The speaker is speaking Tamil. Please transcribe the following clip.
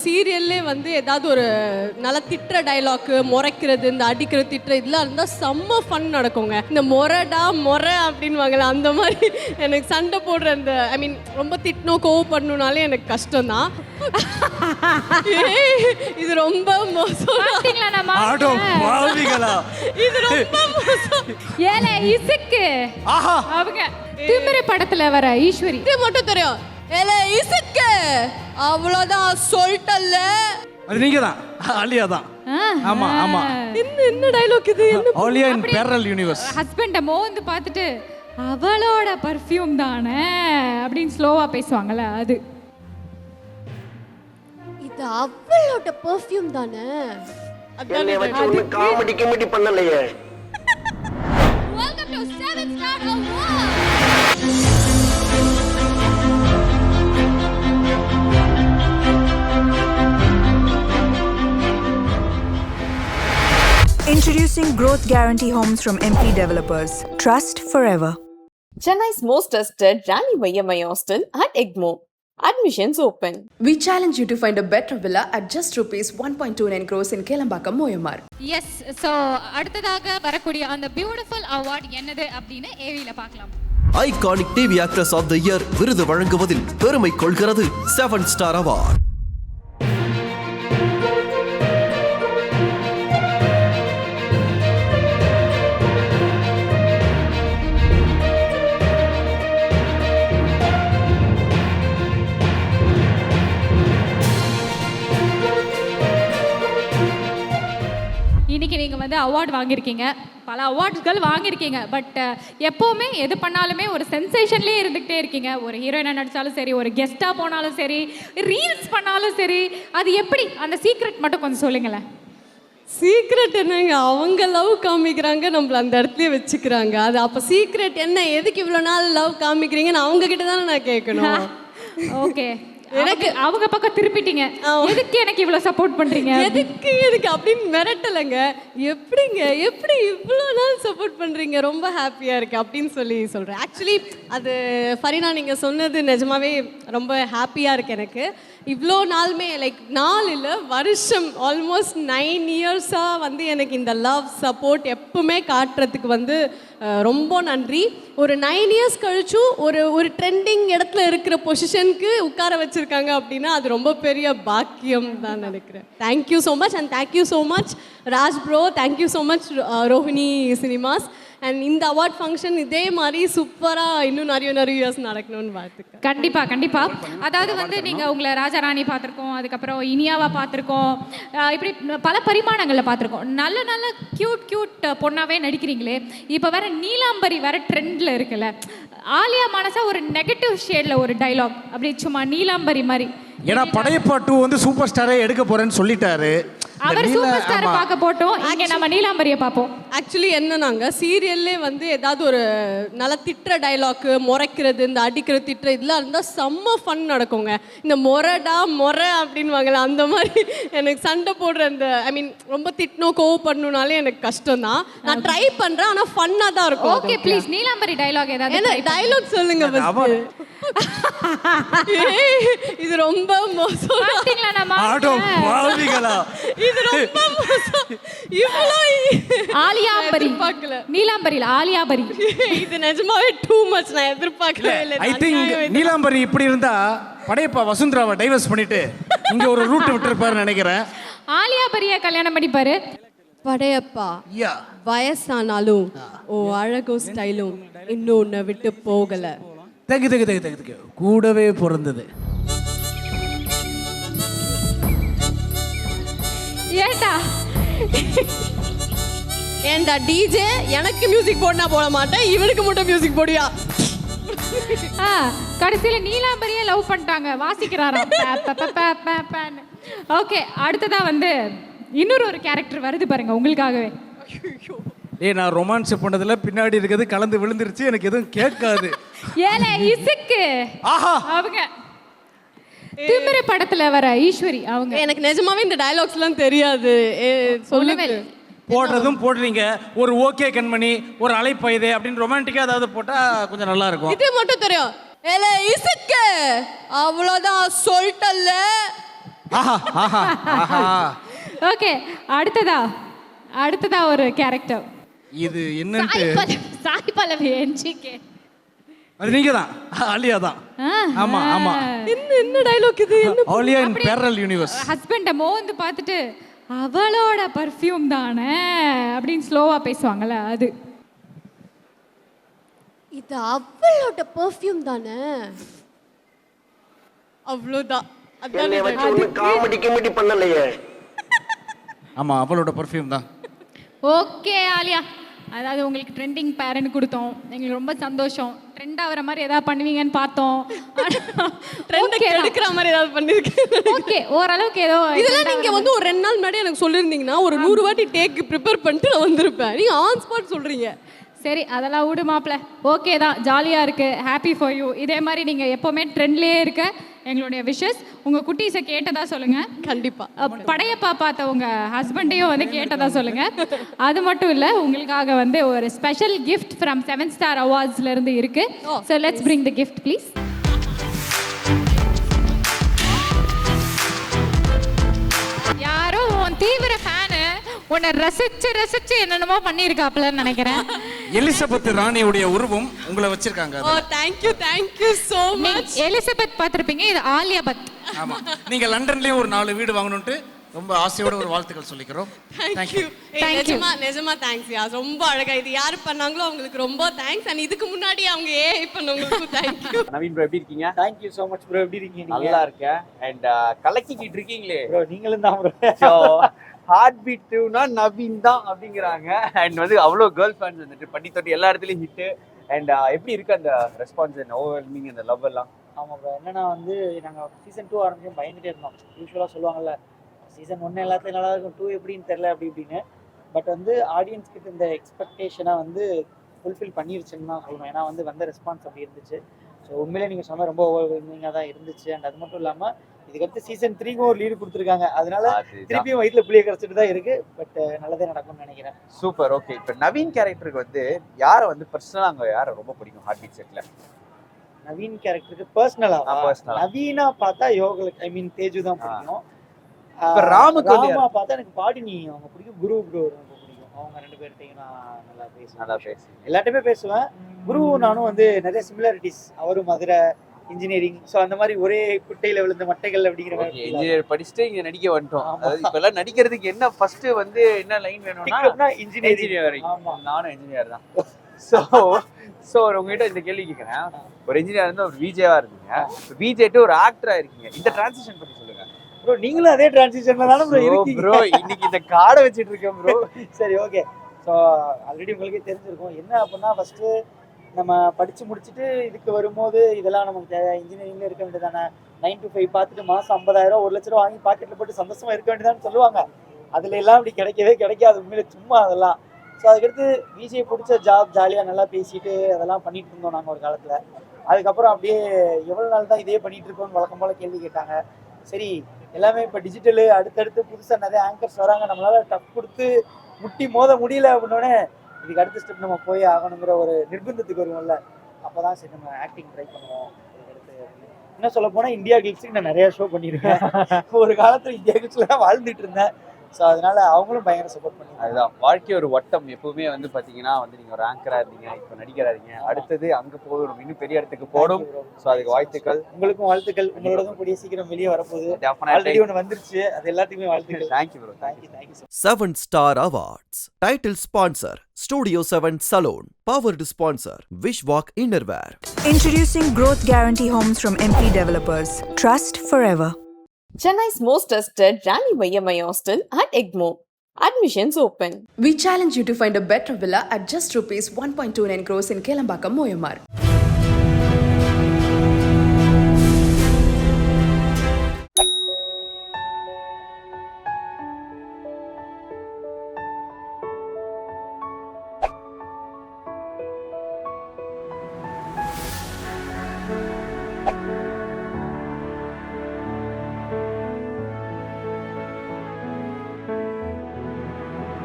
சீரியல்லே வந்து ஏதாவது ஒரு நல்ல திட்டுற டைலாக்கு, முறைக்கிறது, இந்த அடிக்கிற திட்டுற இதெல்லாம் இருந்தால் செம்ம ஃபன் நடக்குங்க. இந்த முறை அப்படின்வாங்கல்ல, அந்த மாதிரி எனக்கு சண்டை போடுற அந்த ரொம்ப திட்டணும் கோவப்படணும்னாலே எனக்கு கஷ்டம்தான். இது ரொம்ப மோசம். இது ரொம்ப மோசம். ஏலே இசுக்கு அவங்க திமிரு படத்துல வர ஈஸ்வரி இது மட்டும் தெரியும். ஏலே இசுக்கு அவ்வளவுதான் சொல்லிட்டல்ல. அது நீங்க தான், ஆலியா தான். ஆமா ஆமா. என்ன டயலாக் இது? Alia in parallel universe. ஹஸ்பண்ட மோந்து பார்த்துட்டு அவளோட பர்ஃப்யூம் தானே அப்படின்னு ஸ்லோவா பேசுவாங்கல்ல, அது இது அவளோட பர்ஃப்யூம் தானே. என்னை வச்சு ஒண்ணு காமெடி கிமெடி பண்ணலையே. Welcome to 7 star award. Introducing Growth Guarantee Homes from MP Developers. Trust forever. Chennai's most trusted Rani Vayyamai Hostel at Egmore. Admissions open. We challenge you to find a better villa at just rupees 1.29 crores in Kelambakam, Moyamar. Yes, so அடுத்ததாக வரக்கூடிய அந்த பியூட்டிஃபுல் அவார்ட் என்னது அப்படின்னு ஏவியில பார்க்கலாம். Iconic TV actress of the year விருது வழங்குவதில் பெருமை கொள்கிறது 7 ஸ்டார் அவார்ட். இன்னைக்கு நீங்கள் வந்து அவார்டு வாங்கியிருக்கீங்க, பல அவார்ட்ஸ்கள் வாங்கியிருக்கீங்க. பட் எப்போவுமே எது பண்ணாலுமே ஒரு சென்சேஷன்லேயே இருந்துக்கிட்டே இருக்கீங்க. ஒரு ஹீரோயினாக நடித்தாலும் சரி, ஒரு கெஸ்ட்டாக போனாலும் சரி, ரீல்ஸ் பண்ணாலும் சரி, அது எப்படி? அந்த சீக்ரெட் மட்டும் கொஞ்சம் சொல்லுங்களேன். சீக்ரெட் என்னங்க? அவங்க லவ் காமிக்கிறாங்க, நம்மள அந்த இடத்துலயே வச்சுக்கிறாங்க. அது அப்போ சீக்ரெட் என்ன? எதுக்கு இவ்வளோ நாள் லவ் காமிக்கிறீங்கன்னு அவங்க கிட்ட தானே நான் கேட்கணும். ஓகே, எனக்கு அவங்க பக்கம் திருப்பிட்டீங்க. எதுக்கு எனக்கு இவ்வளோ சப்போர்ட் பண்ணுறீங்க? எதுக்கு அப்படின்னு மிரட்டலைங்க. எப்படி இவ்வளோ நாள் சப்போர்ட் பண்ணுறீங்க, ரொம்ப ஹாப்பியாக இருக்கு அப்படின்னு சொல்கிறேன். ஆக்சுவலி அது ஃபரினா நீங்கள் சொன்னது நிஜமாவே ரொம்ப ஹாப்பியாக இருக்கு எனக்கு. இவ்வளோ நாளுமே நாள் இல்லை, வருஷம், ஆல்மோஸ்ட் 9 இயர்ஸாக வந்து எனக்கு இந்த லவ் சப்போர்ட் எப்பவுமே காட்டுறதுக்கு ரொம்ப நன்றி. ஒரு 9 இயர்ஸ் கழிச்சும் ஒரு ட்ரெண்டிங் இடத்துல இருக்கிற பொசிஷனுக்கு உட்கார வச்சுருக்காங்க அப்படின்னா அது ரொம்ப பெரிய பாக்கியம் தான் நினைக்கிறேன். Thank you so much and thank you so much Raj bro, thank you so much Rohini cinemas. And இந்த அவார்ட் ஃபங்க்ஷன் இதே மாதிரி சூப்பராக இன்னும் நிறைய இயர்ஸ் நடக்கணும்னு வாழ்த்துக்கிறேன். கண்டிப்பாக. அதாவது வந்து நீங்கள் உங்களை ராஜாராணி பார்த்துருக்கோம், அதுக்கப்புறம் இனியாவா பார்த்துருக்கோம், இப்படி பல பரிமாணங்களில் பார்த்துருக்கோம். நல்ல கியூட் பொண்ணாகவே நடிக்கிறீங்களே. இப்போ வேற நீலாம்பரி வேற ட்ரெண்டில் இருக்குல்ல. ஆலியா மானசா ஒரு நெகட்டிவ் ஷேடில் ஒரு டைலாக், அப்படி சும்மா நீலாம்பரி மாதிரி. ஏன்னா படையப்பா 2 வந்து சூப்பர் ஸ்டாரே எடுக்க போறேன்னு சொல்லிட்டாரு. அவர் சூப்பர் ஸ்டார் பார்க்க போட்டோம், இங்கே நம்ம நீலாம்பரியை பார்ப்போம். ஆக்சுவலி என்னன்னாங்க, சீரியல்லே வந்து ஏதாவது ஒரு நல்ல திட்டுற டைலாக்கு, முறைக்கிறது, இந்த அடிக்கிற திட்டுற இதெல்லாம் இருந்தால் செம்ம ஃபன் நடக்குங்க. இந்த முறை அப்படின்வாங்கல்ல, அந்த மாதிரி எனக்கு சண்டை போடுற அந்த ரொம்ப திட்டணும் கோவப்படணும்னாலே எனக்கு கஷ்டம்தான். நான் ட்ரை பண்ணுறேன், ஆனால் ஃபன்னாக தான் இருக்கும். ஓகே, ப்ளீஸ் நீலாம்பரி டைலாக் ஏதாவது. என்ன டைலாக் சொல்லுங்க first. இது ரொம்ப மோசம். இது ரொம்ப மோசம். இவ்வளோ ஆலியாம்பரி பார்க்கல, நீலாம்பரியில் ஆலியாபரி. இது நிஜமாவே டூ மச். நான் எதிர்பார்க்கவே இல்லை. ஐ திங்க் நீலாம்பரி இப்படி இருந்தா படையப்பா வசுந்தராவை டைவர்ஸ் பண்ணிட்டு இங்க ஒரு ரூட் விட்டுருப்பாருன்னு நினைக்கிறேன். ஆலியாபரியை கல்யாணம் பண்ணிப்பாரு. படையப்பா வயசானாலும் அழகும் ஸ்டைலும் இன்னும் உன்னை விட்டு போகல. தகு கூடவே பிறந்தது. ஏண்டா டிஜே, எனக்கு மியூசிக் போடனா போட மாட்டேன், இவனுக்கு மட்டும் மியூசிக் போடியா? கடைசியில நீலாம்பரியே லவ் பண்ணிட்டாங்க, வாசிக்கிறாராம். ஓகே, அடுத்ததா வந்து இன்னொரு கேரக்டர் வருது பாருங்க உங்களுக்காகவே. நான் ரொமான்ஸ் பண்ணதுல பின்னாடி இருக்கிறது கலந்து விழுந்துருச்சு, எனக்கு எதுவும் கேட்காது. ஏலே இசுக்கு அவங்க திமிரு படத்துல வர ஈஸ்வரி அவங்க. எனக்கு நிஜமாவே இந்த டயலாக்ஸ் எல்லாம் தெரியாது. சொல்லுங்க. போடுறதும் போடுறீங்க. ஒரு ஓகே கண்மணி, ஒரு அலைப்பயதே அப்படின்னு ரொமான்டிக்கா ஏதாவது போட்டா கொஞ்சம் நல்லா இருக்கும். இது மட்டும் தெரியும். ஏலே இசுக்கு அவ்வளவுதான் சொல்லிட்டல்ல. ஆஹா ஆஹா ஆஹா. ஓகே, அடுத்ததா ஒரு கேரக்டர். இது என்னன்ட்டு சாய் பல்லவி என்ஜிகே. அது நீங்க தான், ஆலியா தான். ஆமா ஆமா. என்ன டயலாக் இது? என்ன ஆலியா இன் பேரலல் யூனிவர்ஸ். ஹஸ்பண்ட மோந்து பார்த்துட்டு அவளோட பர்ஃப்யூம் தானே அப்படின்னு ஸ்லோவா பேசுவாங்கல்ல, அது. இது அவளோட பெர்ஃப்யூம் தானே, அவ்வளோதான். என்னை வச்சு ஒன்னும் காமெடி பண்ணலையே. ஆமா, அவளோட பர்ஃப்யூம் தான். ஓகே ஆலியா, அதாவது உங்களுக்கு ட்ரெண்டிங் பேரண்ட் கொடுத்தோம், எங்களுக்கு ரொம்ப சந்தோஷம். ட்ரெண்ட் ஆகிற மாதிரி ஏதாவது பண்ணுவீங்கன்னு பார்த்தோம். ட்ரெண்ட் எடுக்கிற மாதிரி ஏதாவது பண்ணிருக்கேன். ஓகே, ஓரளவுக்கு ஏதோ. இதெல்லாம் நீங்க வந்து ஒரு 2 நாள் முன்னாடி எனக்கு சொல்லியிருந்தீங்கன்னா ஒரு 100 வாட்டி டேக் ப்ரிப்பேர் பண்ணிட்டு நான் வந்திருப்பேன். நீங்க ஆன் ஸ்பாட் சொல்றீங்க. சரி, அதெல்லாம் விடு மாப்ள. ஓகே தான், ஜாலியாக இருக்குது, ஹாப்பி ஃபார் யூ. இதே மாதிரி நீங்கள் எப்போவுமே ட்ரெண்ட்லேயே இருக்க எங்களுடைய விஷஸ். உங்கள் குட்டீஸை கேட்டதா சொல்லுங்கள். கண்டிப்பாக. படையப்பா பார்த்த உங்கள் ஹஸ்பண்டையும் வந்து கேட்டதா சொல்லுங்கள். அது மட்டும் இல்லை, உங்களுக்காக வந்து ஒரு ஸ்பெஷல் கிஃப்ட் ஃப்ரம் 7 Star Awardsலேருந்து இருக்குது. So let's bring the gift please. யாரோ உன் தீவிர ஃபேனு உன்னை ரசிச்சு என்னென்னமோ பண்ணியிருக்காப்லன்னு நினைக்கிறேன். எலிசபெத் ராணியுடைய உருவம் உங்களை வச்சிருக்காங்க. Oh, thank you so much. Elizabeth பார்த்திருப்பீங்க, இது ஆலியா பத். ஆமா, நீங்க லண்டன்லயும் ஒரு 4 வீடு வாங்கணும்ட்டு ரொம்ப ஆசையோட ஒரு வாழ்த்துக்கள் சொல்லிக்கிறோம். Thank you. நிஜமா தேங்க்ஸ் யா. ரொம்ப அழகா இது யார் பண்ணாங்களோ அவங்களுக்கு ரொம்ப தேங்க்ஸ். அண்ட் இதுக்கு முன்னாடி அவங்க ஏஐ பண்ணவங்களுக்கு thank you. நவீன் ப்ரோ எப்படி இருக்கீங்க? Thank you so much bro. எப்படி இருக்கீங்க? நல்லா இருக்கேன். அண்ட் கலக்கிக்கிட்டு இருக்கீங்களே bro. நீங்களும் தான் bro. ஹார்ட் பீட் 2னா நவீன் தான் அப்படிங்கிறாங்க. அண்ட் வந்து அவ்வளோ கேர்ள் ஃபேன்ஸ் வந்துட்டு பண்ணி தொட்டி எல்லா இடத்துலையும் ஹிட்டு. அண்ட் எப்படி இருக்கு அந்த ரெஸ்பான்ஸ் அண்ட் ஓவர்வெல்மிங் அந்த லவ் எல்லாம்? ஆமாம் ப்ரோ. என்னன்னா வந்து நாங்கள் சீசன் 2 ஆரம்பிச்சு பயந்துட்டே இருந்தோம். யூஸ்வலாக சொல்லுவாங்கல்ல, சீசன் 1 எல்லாத்துலையும் நல்லா இருக்கும், 2 எப்படின்னு தெரில அப்படி இப்படின்னு. பட் வந்து ஆடியன்ஸ் கிட்ட இந்த எக்ஸ்பெக்டேஷனை வந்து ஃபுல்ஃபில் பண்ணிருச்சுன்னு தான் சொல்லணும். ஏன்னா வந்து வந்த ரெஸ்பான்ஸ் அப்படி இருந்துச்சு. ஸோ உண்மையிலே நீங்கள் சொன்ன ரொம்ப ஓவர்வெல்மிங்காக தான் இருந்துச்சு. அண்ட் அது மட்டும் இல்லாமல் இதுக்கடுத்து சீசன் 3க்கும் ஒரு லீடு கொடுத்துருக்காங்க. அதனால திருப்பியும் வயிற்றுல புளிய கரைச்சிட்டு தான் இருக்கு. பட் நல்லதே நடக்கும்னு நினைக்கிறேன். சூப்பர். ஓகே, இப்போ நவீன் கேரக்டருக்கு வந்து யாரை வந்து பர்சனலாக அங்கே யாரை ரொம்ப பிடிக்கும் ஹார்ட் பீட் செட்டில்? நவீன் கேரக்டருக்கு பர்சனலா பர்சனலா நவீனா பார்த்தா யோகலுக்கு ஐ மீன் தேஜு தான் பிடிக்கும். இப்போ ராமா பார்த்தா எனக்கு பாடினி அவங்க பிடிக்கும். குரு ப்ரோ ரொம்ப பிடிக்கும். அவங்க 2 பேர்ட்டையும் நான் நல்லா பேசுவேன். எல்லாத்தையுமே பேசுவேன். குரு நானும் வந்து நிறைய சிமிலாரிட்டிஸ். அவரும் மதுரை இன்ஜினியரிங். ஸோ அந்த மாதிரி ஒரே குட்டையில விழுந்த மட்டைகள் அப்படிங்கிற மாதிரி இன்ஜினியர் படிச்சுட்டு இங்க நடிக்க வந்துட்டோம். அதாவது இப்பெல்லாம் நடிக்கிறதுக்கு என்ன ஃபர்ஸ்ட் வந்து என்ன லைன் வேணும்னா இன்ஜினியரிங். நானும் இன்ஜினியர் தான். ஸோ உங்ககிட்ட இந்த கேள்வி கேட்குறேன். ஒரு இன்ஜினியர் இருந்து ஒரு விஜேவா இருக்கீங்க, விஜேட்டு ஒரு ஆக்டரா இருக்கீங்க. இந்த டிரான்சிஷன் பத்தி சொல்லுங்க ப்ரோ. நீங்களும் அதே டிரான்சிஷன்ல தானே ப்ரோ இருக்கீங்க ப்ரோ. இன்னைக்கு இந்த கார்டை வச்சுட்டு இருக்கேன் ப்ரோ. சரி, ஓகே. ஸோ ஆல்ரெடி உங்களுக்கே தெரிஞ்சிருக்கும். என்ன அப்படின்னா ஃபர்ஸ்ட் நம்ம படிச்சு முடிச்சுட்டு இதுக்கு வரும்போது இதெல்லாம் நமக்கு தேவை. இன்ஜினியரிங்ல இருக்க வேண்டியதானே, 9 to 5 பார்த்துட்டு மாதம் 50,000 1 லட்ச ரூபா வாங்கி பாக்கெட்ல போட்டு சந்தோஷமா இருக்க வேண்டியதான்னு சொல்லுவாங்க. அதுல எல்லாம் அப்படி கிடைக்காது உண்மையில, சும்மா அதெல்லாம். ஸோ அதுக்கடுத்து விஜய் பிடிச்ச ஜாப், ஜாலியாக நல்லா பேசிட்டு அதெல்லாம் பண்ணிட்டு இருந்தோம் நாங்கள் ஒரு காலத்தில். அதுக்கப்புறம் அப்படியே எவ்வளோ நாள் தான் இதே பண்ணிட்டு இருக்கோம்னு வழக்கம் போல கேள்வி கேட்டாங்க. சரி, எல்லாமே இப்போ டிஜிட்டலு, அடுத்தடுத்து புதுசாக நிறைய ஆங்கர்ஸ் வராங்க, நம்மளால டஃப் கொடுத்து முட்டி மோத முடியல அப்படின்னோடனே இதுக்கு அடுத்த ஸ்டெப் நம்ம போய் ஆகணுங்கிற ஒரு நிர்பந்தத்துக்கு வருவோம்ல. அப்போ தான் சரி நம்ம ஆக்டிங் ட்ரை பண்ணுவோம். அதுக்கடுத்து என்ன சொல்ல போனால் இந்தியா கிளிக்ஸுக்கு நான் நிறையா ஷோ பண்ணியிருக்கேன். ஒரு காலத்தில் இந்தியா கிளிக்ஸில் தான் வாழ்ந்துட்டு இருந்தேன். ஸோ அதனால அவங்களும் பயங்கர சப்போர்ட் பண்ணி. அதுதான் வாழ்க்கை ஒரு வட்டம். எப்பவுமே வந்து பார்த்தீங்கன்னா வந்து நீங்கள் ஒரு ஆங்கராக இருந்தீங்க, இப்போ நடிகராக. அடுத்தது அங்கே போகணும், இன்னும் பெரிய இடத்துக்கு போடும். ஸோ அதுக்கு வாழ்த்துக்கள். உங்களுக்கும் வாழ்த்துக்கள். உங்களோடதும் கூடிய சீக்கிரம் வெளியே வரப்போகுது. ஆல்ரெடி ஒன்று வந்துருச்சு. அது எல்லாத்துக்குமே வாழ்த்துக்கள். Thank you bro. Thank you. 7 Star Awards. Title sponsor Studio 7 Salon. Powered sponsor Wishwalk Innerwear. Introducing Growth Guarantee Homes from MP Developers. Trust forever. Chennai's most trusted Rani Vaiyamai hostel at Egmore. Admissions open. We challenge you to find a better villa at just rupees 1.29 crores in Kelambakam, Moyamar.